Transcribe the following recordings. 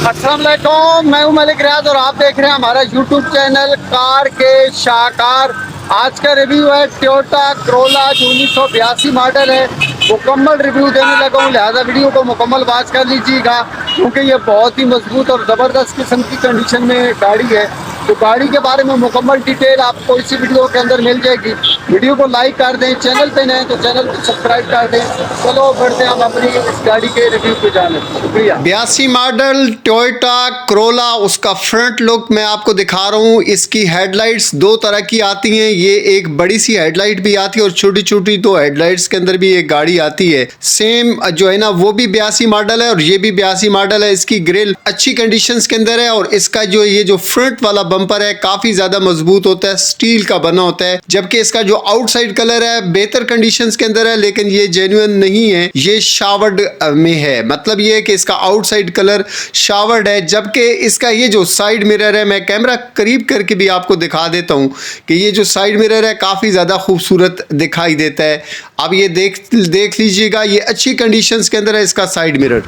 अस्सलाम वालेकुम, मैं हूं मलिक रियाज और आप देख रहे हैं हमारा यूट्यूब चैनल कार के शाहकार। आज का रिव्यू है टोयोटा करोला जो 1982 मॉडल है। मुकम्मल रिव्यू देने लगा हूं, लिहाजा वीडियो को मुकम्मल वॉच कर लीजिएगा क्योंकि ये बहुत ही मजबूत और ज़बरदस्त किस्म की कंडीशन में गाड़ी है। तो गाड़ी के बारे में मुकम्मल डिटेल आपको इसी वीडियो के अंदर मिल जाएगी। वीडियो को लाइक कर दें, चैनल पे नए तो चैनल को सब्सक्राइब कर दें। चलो बढ़ते हैं हम अपनी इस गाड़ी के रिव्यू पे जाने। शुक्रिया। 82 मॉडल टोयोटा करोला, उसका फ्रंट लुक मैं आपको दिखा रहा हूँ। इसकी हेडलाइट्स दो तरह की आती हैं, ये एक बड़ी सी हेडलाइट भी आती है और छोटी छोटी दो हेडलाइट्स के अंदर भी एक गाड़ी आती है। सेम जो है ना वो भी 82 मॉडल है और ये भी 82 मॉडल है। इसकी ग्रिल अच्छी कंडीशंस के अंदर है और इसका जो ये जो फ्रंट वाला बम्पर है काफी ज्यादा मजबूत होता है, स्टील का बना होता है। जबकि इसका जो आउटसाइड कलर है बेहतर कंडीशंस के अंदर है, लेकिन ये जेन्युइन नहीं है, ये शावर्ड में है। मतलब ये है कि इसका आउटसाइड कलर शावर्ड है। जबकि इसका ये जो साइड मिरर है, मैं कैमरा करीब करके भी आपको दिखा देता हूं कि ये जो साइड मिरर है काफी ज्यादा खूबसूरत दिखाई देता है। अब ये देख लीजिएगा, ये अच्छी कंडीशंस के अंदर है इसका साइड मिरर।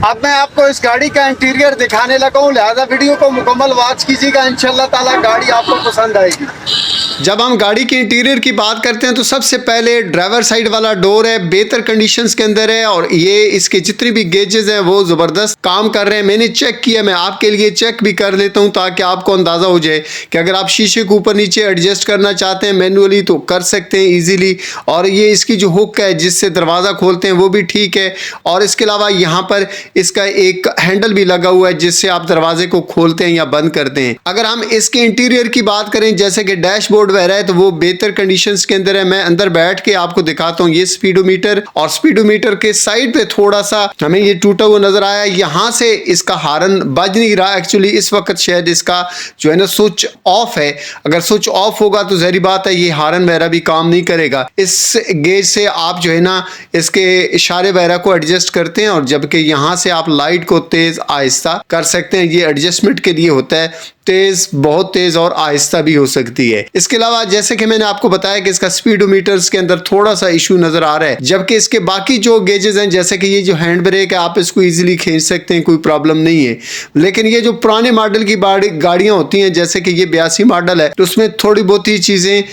अब मैं आपको इस गाड़ी का इंटीरियर दिखाने लगा हूँ, लिहाजा वीडियो को मुकम्मल वॉच कीजिएगा। इंशाल्लाह ताला गाड़ी आपको पसंद आएगी। जब हम गाड़ी के इंटीरियर की बात करते हैं तो सबसे पहले ड्राइवर साइड वाला डोर है, बेहतर कंडीशंस के अंदर है और ये इसके जितने भी गेजेस हैं वो ज़बरदस्त काम कर रहे हैं। मैंने चेक किया, मैं आपके लिए चेक भी कर लेता हूं ताकि आपको अंदाज़ा हो जाए कि अगर आप शीशे को ऊपर नीचे एडजस्ट करना चाहते हैं मैनुअली तो कर सकते हैं ईजीली। और ये इसकी जो हुक है जिससे दरवाज़ा खोलते हैं वो भी ठीक है। और इसके अलावा यहाँ पर इसका एक हैंडल भी लगा हुआ है जिससे आप दरवाजे को खोलते हैं या बंद करते हैं। अगर हम इसके इंटीरियर की बात करें, जैसे कि डैशबोर्ड वगैरह है तो वो बेहतर कंडीशंस के अंदर है। मैं अंदर बैठ के आपको दिखाता हूँ। ये स्पीडोमीटर और स्पीडोमीटर के साइड पे थोड़ा सा हमें ये टूटा हुआ नजर आया, यहाँ से इसका हारन बज नहीं रहा। एक्चुअली इस वक्त शायद इसका जो है ना स्विच ऑफ है। अगर स्विच ऑफ होगा तो जहरी बात है ये हारन वगैरह भी काम नहीं करेगा। इस गेज से आप जो है ना इसके इशारे वगैरह को एडजस्ट करते हैं और जबकि यहाँ से आप लाइट को तेज आहिस्ता कर सकते हैं। ये एडजस्टमेंट के लिए होता है, तेज, बहुत तेज और आहिस्ता भी हो सकती है। इसके अलावा जैसे कि मैंने आपको बताया कि इसका स्पीडोमीटर्स के अंदर थोड़ा सा इशू नजर आ रहा है, जबकि इसके बाकी जो गेजेस हैं जैसे कि ये जो हैंड ब्रेक है आप इसको इजीली खींच सकते हैं, कोई प्रॉब्लम नहीं है। लेकिन ये जो पुराने मॉडल की गाड़ियां होती हैं जैसे कि ये 82 मॉडल है तो उसमें थोड़ी बहुत ही चीजें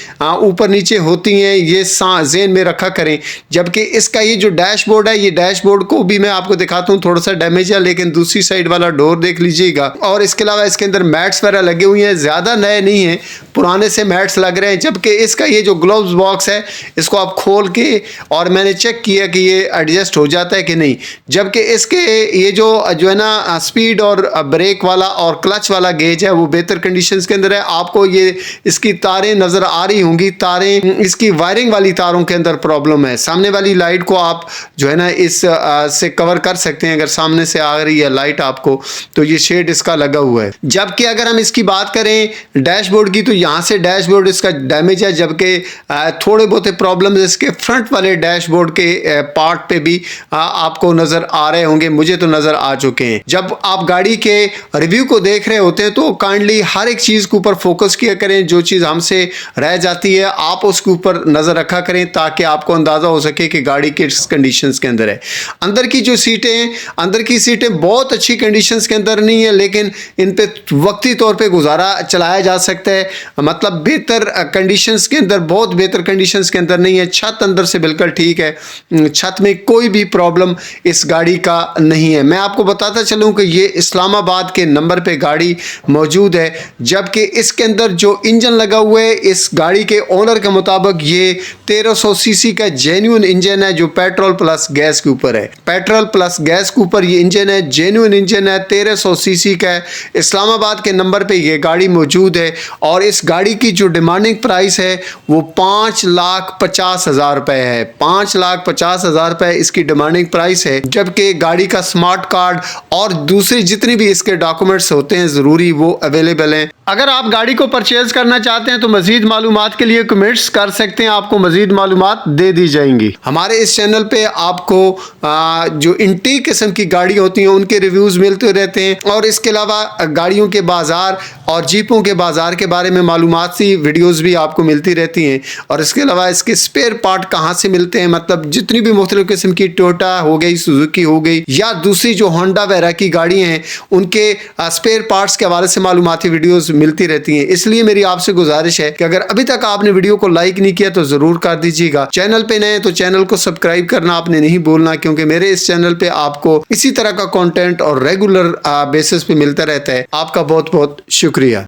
ऊपर नीचे होती हैं, ये ज़हन में रखा करें। जबकि इसका ये जो डैशबोर्ड है, ये डैशबोर्ड को भी मैं आपको दिखाता हूँ, थोड़ा सा डैमेज है लेकिन दूसरी साइड वाला डोर देख लीजिएगा। और इसके अलावा इसके अंदर मैट्स वगैरह लगे हुए हैं, ज्यादा नए नहीं है, पुराने से मैट्स लग रहे हैं। जबकि इसका ये जो ग्लोव्स बॉक्स है इसको आप खोल के और मैंने चेक किया कि ये एडजस्ट हो जाता है कि नहीं। जबकि इसके ये जो है ना स्पीड और ब्रेक वाला और क्लच वाला गेज है वो बेहतर कंडीशंस के अंदर है। आपको ये इसकी तारें नजर आ रही होंगी, तारें इसकी वायरिंग वाली तारों के अंदर प्रॉब्लम है। सामने वाली लाइट को आप जो है ना इस से कवर कर सकते हैं। अगर सामने से आ रही है लाइट आपको तो ये शेड इसका लगा हुआ है। जबकि अगर हम इसकी बात करें डैशबोर्ड की तो यहाँ से डैशबोर्ड इसका डैमेज है, जबकि थोड़े बहुत प्रॉब्लम्स इसके फ्रंट वाले डैशबोर्ड के पार्ट पे भी आपको नजर आ रहे होंगे, मुझे तो नजर आ चुके हैं। जब आप गाड़ी के रिव्यू को देख रहे होते हैं तो काइंडली हर एक चीज के ऊपर फोकस किया करें। जो चीज हमसे रह जाती है आप उसके ऊपर नजर रखा करें ताकि आपको अंदाजा हो सके कि गाड़ी किस कंडीशंस के अंदर है। अंदर की जो सीटें हैं, अंदर की सीटें बहुत अच्छी कंडीशंस के अंदर नहीं है, लेकिन इन पे वक्ती तौर पे गुजारा चलाया जा सकता है। मतलब बेहतर कंडीशंस के अंदर, बहुत बेहतर कंडीशंस के अंदर नहीं है। छत अंदर से बिल्कुल ठीक है, छत में कोई भी प्रॉब्लम इस गाड़ी का नहीं है। मैं आपको बताता चलूं कि ये इस्लामाबाद के नंबर पे गाड़ी मौजूद है। जबकि इसके अंदर जो इंजन लगा हुआ है इस गाड़ी के ओनर के मुताबिक ये 1300 सीसी का जेन्युइन इंजन है जो पेट्रोल प्लस गैस के ऊपर है। पेट्रोल प्लस गैस के ऊपर ये इंजन है, जेन्युइन इंजन है, 1300 सीसी का है। इस्लामाबाद के नंबर पे ये गाड़ी मौजूद है और इस गाड़ी की जो डिमांडिंग प्राइस है वो 5,50,000 रुपए है। 5,50,000 रुपए इसकी डिमांडिंग प्राइस है। जबकि गाड़ी का स्मार्ट कार्ड और दूसरे जितने भी इसके डॉक्यूमेंट्स होते हैं ज़रूरी वो अवेलेबल हैं। अगर आप गाड़ी को परचेज करना चाहते हैं तो मजीद मालूमात के लिए कमेंट्स कर सकते हैं, आपको मजीद मालूमात दे दी जाएंगी। हमारे इस चैनल पे आपको जो इंटीक किस्म की गाड़ी होती हैं उनके रिव्यूज़ मिलते रहते हैं, और इसके अलावा गाड़ियों के बाज़ार और जीपों के बाज़ार के बारे में मालूमात सी वीडियोज़ भी आपको मिलती रहती हैं। और इसके अलावा इसके स्पेयर पार्ट कहाँ से मिलते हैं, मतलब जितनी भी मुख्तलिफ किस्म की टोयोटा हो गई, सुजुकी हो गई, या दूसरी जो होंडा वगैरह की गाड़ियाँ हैं उनके स्पेयर पार्ट्स के हवाले से मालूमाती वीडियोज़ मिलती रहती हैं। इसलिए मेरी आपसे गुजारिश है कि अगर अभी तक आपने वीडियो को लाइक नहीं किया तो ज़रूर कर दीजिएगा। चैनल पे नए तो चैनल को सब्सक्राइब करना आपने नहीं भूलना, क्योंकि मेरे इस चैनल पे आपको इसी तरह का कंटेंट और रेगुलर बेसिस पे मिलता रहता है। आपका बहुत बहुत शुक्रिया।